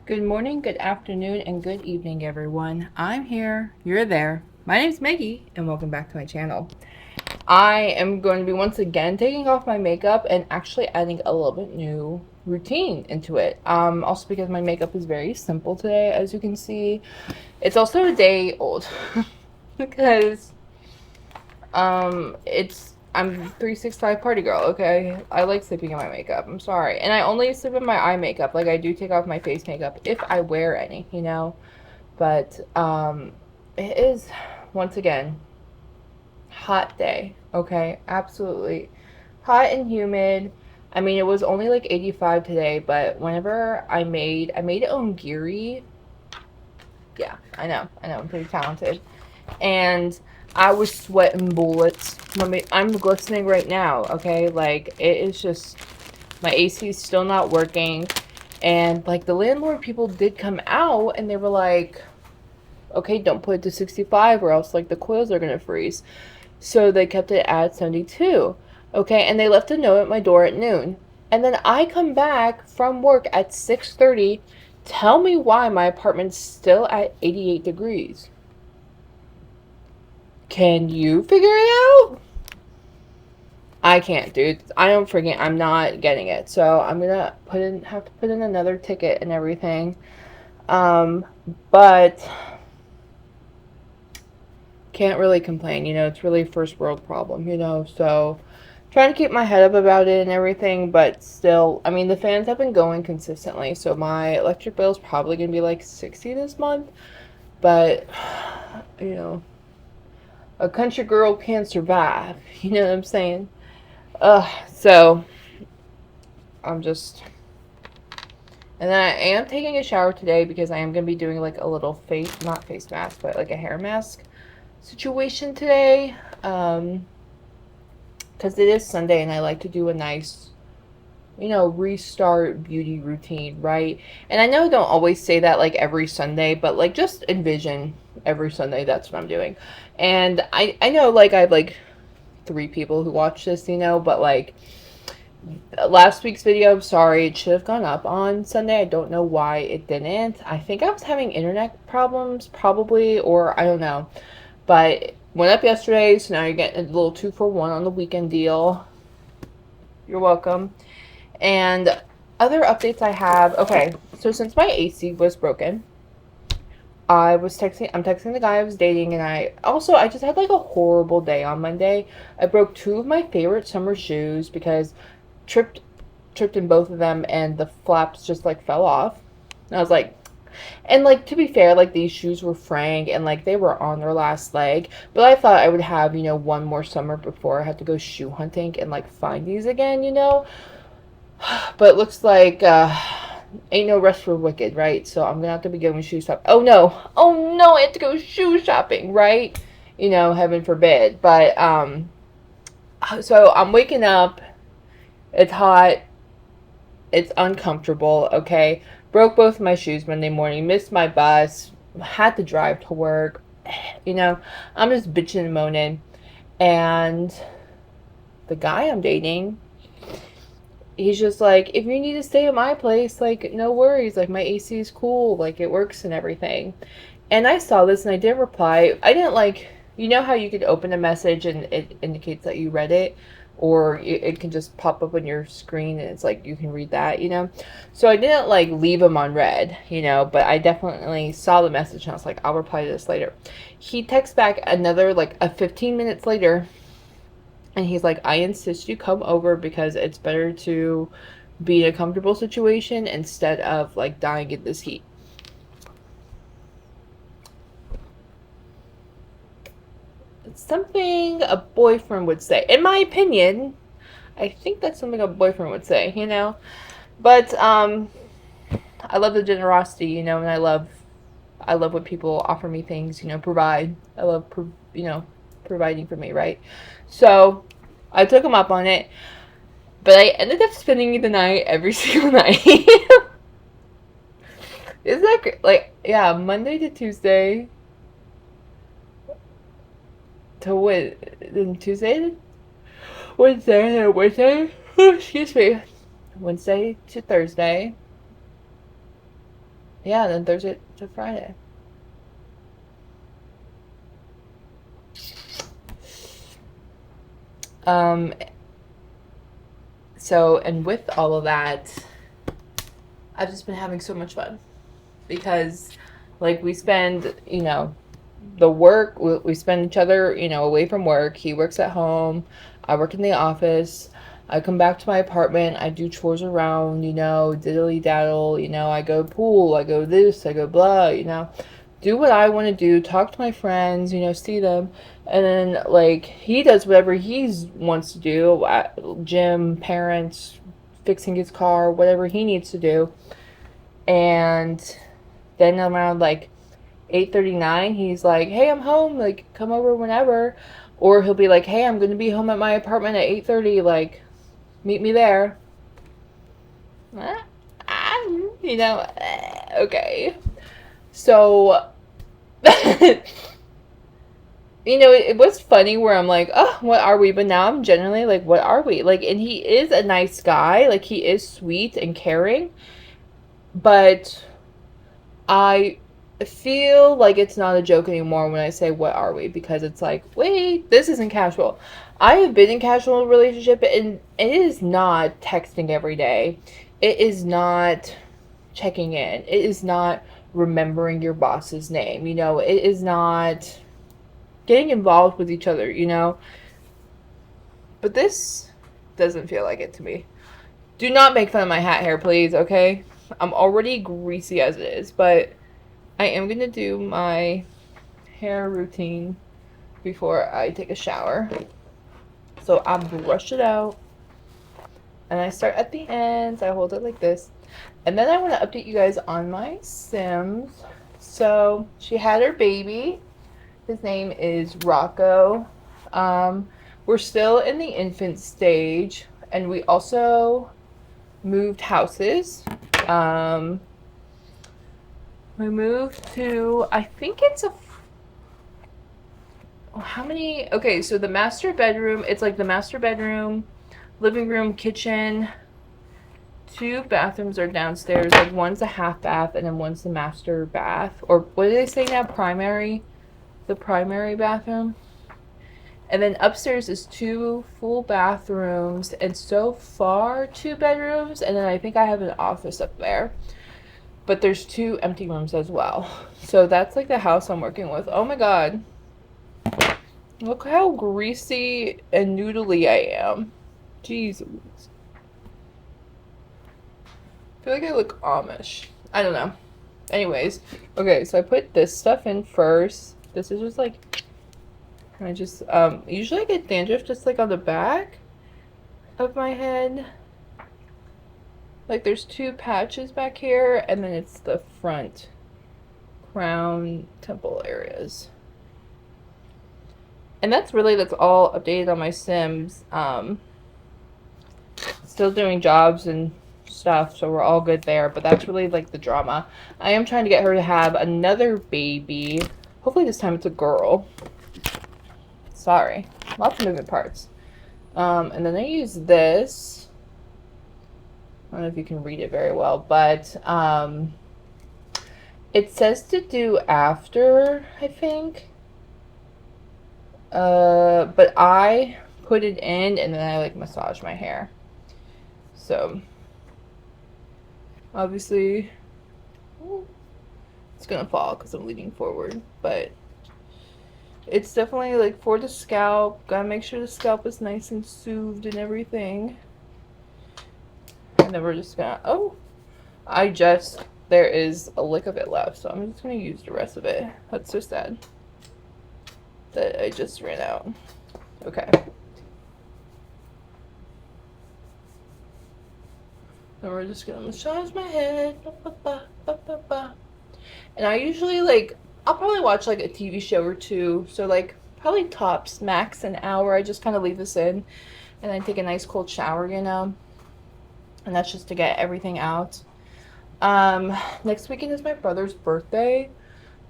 Good morning, good afternoon, and good evening, everyone. I'm here, you're there. My name's Maggie, and welcome back to my channel. I am going to be once again taking off my makeup and actually adding a little bit new routine into it. Also because my makeup is very simple today, as you can see. It's also a day old because I'm 365 party girl, okay? I like sleeping in my makeup. I'm sorry. And I only sleep in my eye makeup. Like, I do take off my face makeup if I wear any, you know? But it is, once again, hot day, okay? Absolutely. Hot and humid. I mean, it was only like 85 today, but whenever I made it onigiri. Yeah, I know, I'm pretty talented. And I was sweating bullets. I'm glistening right now, okay? Like, it is just, my AC is still not working. And, like, the landlord people did come out and they were like, okay, don't put it to 65 or else, like, the coils are gonna freeze. So they kept it at 72, okay? And they left a note at my door at noon. And then I come back from work at 6:30. Tell me why my apartment's still at 88 degrees. Can you figure it out? I can't, dude. I'm not getting it. So I'm gonna have to put in another ticket and everything. Um, but can't really complain, it's really a first world problem. So trying to keep my head up about it and everything, but still, I mean, the fans have been going consistently, so my electric bill is probably gonna be like 60 this month, but you know, a country girl can survive, you know what I'm saying? So I'm just, and then I am taking a shower today because I am going to be doing like a little not face mask, but like a hair mask situation today. Because it is Sunday and I like to do a nice, restart beauty routine, right? And I know I don't always say that like every Sunday, but like just envision every Sunday that's what I'm doing. And I know like I have like 3 people who watch this, but like last week's video, I'm sorry, it should have gone up on Sunday. I don't know why it didn't. I think I was having internet problems, probably, or I don't know. But went up yesterday, so now you're getting a little 2-for-1 on the weekend deal. You're welcome. And other updates I have, okay, so since my AC was broken, I'm texting the guy I was dating, and I just had like a horrible day on Monday. I broke 2 of my favorite summer shoes because tripped in both of them and the flaps just like fell off. And I was like, and like to be fair, like these shoes were fraying and like they were on their last leg, but I thought I would have, one more summer before I had to go shoe hunting and like find these again. But it looks like ain't no rest for wicked, right? So I'm gonna have to be going shoe shopping. Oh no, I have to go shoe shopping, right? Heaven forbid. But so I'm waking up. It's hot. It's uncomfortable, okay? Broke both my shoes Monday morning, missed my bus, had to drive to work. I'm just bitching and moaning. And the guy I'm dating, he's just like, if you need to stay at my place, like, no worries. Like, my AC is cool. Like, it works and everything. And I saw this and I didn't reply. I didn't like, how you could open a message and it indicates that you read it? Or it can just pop up on your screen and it's like you can read that. So I didn't like leave him on red, but I definitely saw the message and I was like, I'll reply to this later. He texts back another like a 15 minutes later and he's like, I insist you come over because it's better to be in a comfortable situation instead of like dying in this heat. It's something a boyfriend would say. In my opinion, I think that's something a boyfriend would say, But I love the generosity, and I love when people offer me things, provide. I love providing for me, right? So I took him up on it, but I ended up spending the night every single night. Isn't that great? Like, yeah, Monday to Tuesday to Tuesday, Wednesday, excuse me, Wednesday to Thursday, Yeah, then Thursday to Friday. Um, so, and with all of that, I've just been having so much fun because, like, we spend, the work, we spend each other, away from work. He works at home, I work in the office. I come back to my apartment, I do chores around, diddly daddle, I go pool, I go this, I go blah, do what I want to do, talk to my friends, see them. And then, like, he does whatever he wants to do, gym, parents, fixing his car, whatever he needs to do. And then around like 8:39, he's like, "Hey, I'm home. Like, come over whenever." Or he'll be like, "Hey, I'm going to be home at my apartment at 8:30. Like, meet me there." Okay. So, it was funny where I'm like, "Oh, what are we?" But now I'm generally like, "What are we?" Like, and he is a nice guy. Like, he is sweet and caring. But I feel like it's not a joke anymore when I say what are we, because it's like, wait, this isn't casual. I have been in casual relationship, and it is not texting every day. It is not checking in. It is not remembering your boss's name. It is not getting involved with each other. But this doesn't feel like it to me. Do not make fun of my hat hair, please, okay? I'm already greasy as it is, but I am going to do my hair routine before I take a shower. So I brush it out, and I start at the ends. I hold it like this. And then I want to update you guys on my Sims. So she had her baby. His name is Rocco. We're still in the infant stage, and we also moved houses. We moved to, I think it's how many? Okay, so the master bedroom, it's like the master bedroom, living room, kitchen. 2 bathrooms are downstairs. Like, one's a half bath, and then one's the master bath. Or what do they say now? Primary? The primary bathroom. And then upstairs is 2 full bathrooms, and so far 2 bedrooms. And then I think I have an office up there. But there's 2 empty rooms as well. So that's like the house I'm working with. Oh my god. Look how greasy and noodly I am. Jeez. I feel like I look Amish. I don't know. Anyways. Okay, so I put this stuff in first. This is just like, I just, usually I get dandruff just like on the back of my head. Like, there's 2 patches back here, and then it's the front crown temple areas. And that's all updated on my Sims. Still doing jobs and stuff, so we're all good there, but that's really like the drama. I am trying to get her to have another baby. Hopefully this time it's a girl. Sorry. Lots of moving parts. And then I use this. I don't know if you can read it very well, but it says to do after, I think. But I put it in, and then I like massage my hair. So obviously it's gonna fall because I'm leaning forward, but it's definitely like for the scalp. Gotta make sure the scalp is nice and soothed and everything. And then we're just gonna, there is a lick of it left, so I'm just gonna use the rest of it. That's so sad that I just ran out. Okay. Then we're just gonna massage my head. And I usually I'll probably watch like a TV show or 2. So like probably tops max an hour. I just kind of leave this in and then take a nice cold shower, and that's just to get everything out. Next weekend is my brother's birthday.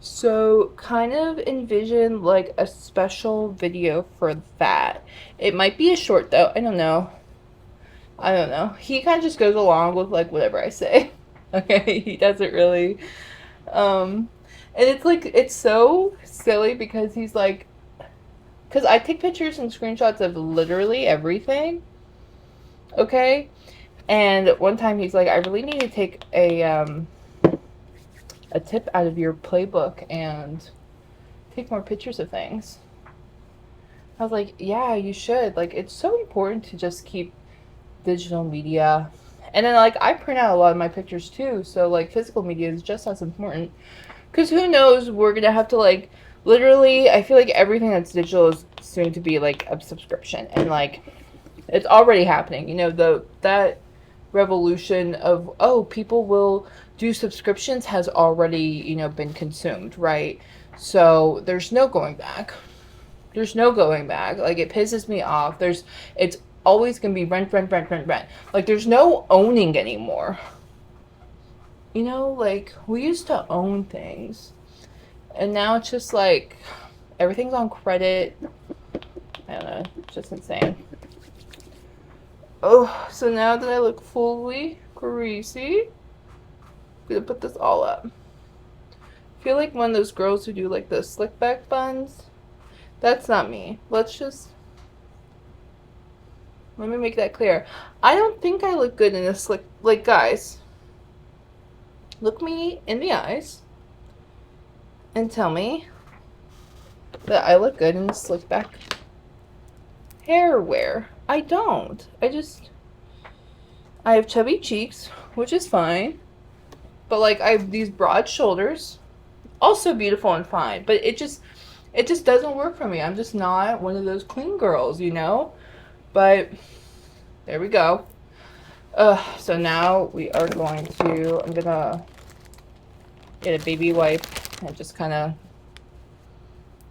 So kind of envision like a special video for that. It might be a short though. I don't know. He kind of just goes along with like whatever I say. Okay, he doesn't really. Um, and it's like, it's so silly because he's like, because I take pictures and screenshots of literally everything. Okay, and one time he's like, I really need to take a tip out of your playbook and take more pictures of things. I was like, yeah, you should. Like, it's so important to just keep digital media. And then, like, I print out a lot of my pictures too. So, like, physical media is just as important. Because who knows, we're going to have to, like, literally, I feel like everything that's digital is soon to be, like, a subscription. And, like, it's already happening. You know, that revolution of, oh, people will do subscriptions has already, you know, been consumed, right? So, there's no going back. There's no going back. Like, it pisses me off. It's always gonna be rent, rent, rent, rent, rent. Like, there's no owning anymore. You know, like, we used to own things. And now it's just like, everything's on credit. I don't know. It's just insane. Oh, so now that I look fully greasy, I'm gonna put this all up. I feel like one of those girls who do, like, the slick back buns. That's not me. Let me make that clear. I don't think I look good in a slick, like, guys, look me in the eyes and tell me that I look good in a slick back hair wear. I don't. I have chubby cheeks, which is fine, but, like, I have these broad shoulders, also beautiful and fine, but it just doesn't work for me. I'm just not one of those clean girls, you know? But there we go. So now we are I'm gonna get a baby wipe and just kind of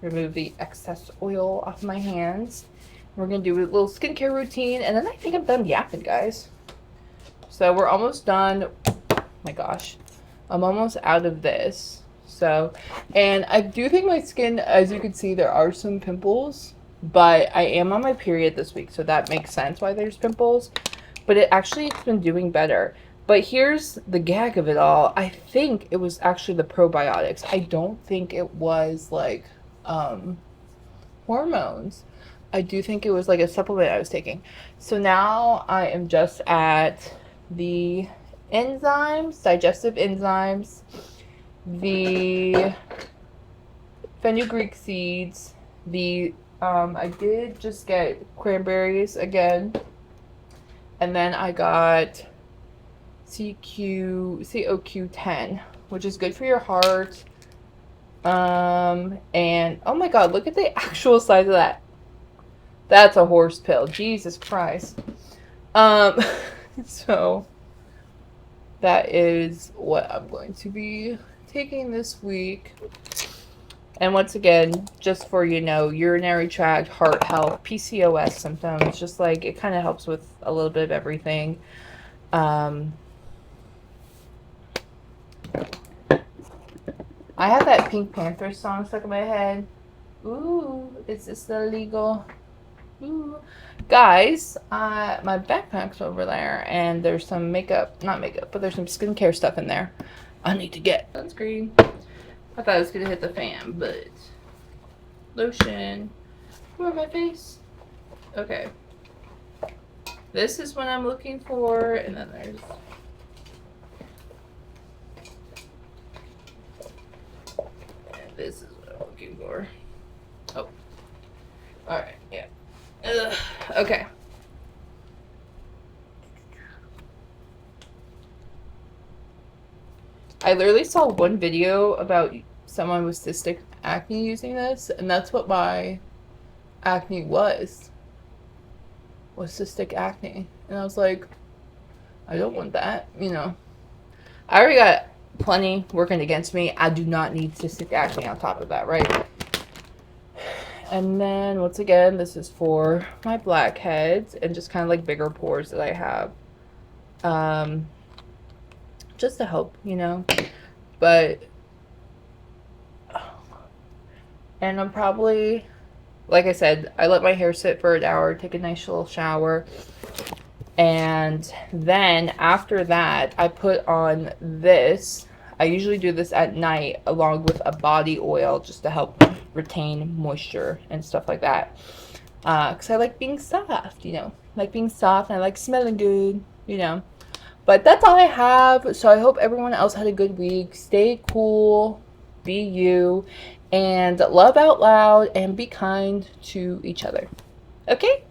remove the excess oil off my hands. We're gonna do a little skincare routine, and then I think I'm done yapping, guys. So we're almost done. Oh my gosh, I'm almost out of this. So, and I do think my skin, as you can see, there are some pimples, but I am on my period this week, so that makes sense why there's pimples. But it's been doing better. But here's the gag of it all. I think it was actually the probiotics. I don't think it was like hormones. I do think it was like a supplement I was taking. So now I am just at the enzymes, digestive enzymes, the fenugreek seeds, the I did just get cranberries again, and then I got CoQ10, which is good for your heart. And oh my god, look at the actual size of that. That's a horse pill. Jesus Christ. So that is what I'm going to be taking this week. And once again, just for, you know, urinary tract, heart health, PCOS symptoms, just like it kind of helps with a little bit of everything. I have that Pink Panther song stuck in my head. Ooh, is this illegal? Ooh. Guys, my backpack's over there, and there's some makeup, not makeup, but there's some skincare stuff in there. I need to get sunscreen. I thought it was gonna hit the fan, but lotion for my face. Okay. This is what I'm looking for, and then there's this is what I'm looking for. Oh. Alright, yeah. Ugh. Okay. I literally saw one video about someone with cystic acne using this, and that's what my acne was cystic acne. And I was like, I don't want that, you know. I already got plenty working against me. I do not need cystic acne on top of that, right? And then, once again, this is for my blackheads and just kind of like bigger pores that I have. Just to help, you know. But, and I'm probably, like I said, I let my hair sit for an hour, take a nice little shower. And then after that, I put on this. I usually do this at night along with a body oil just to help retain moisture and stuff like that. Because I like being soft, you know. I like being soft and I like smelling good, you know. But that's all I have. So I hope everyone else had a good week. Stay cool, be you, and love out loud and be kind to each other. Okay?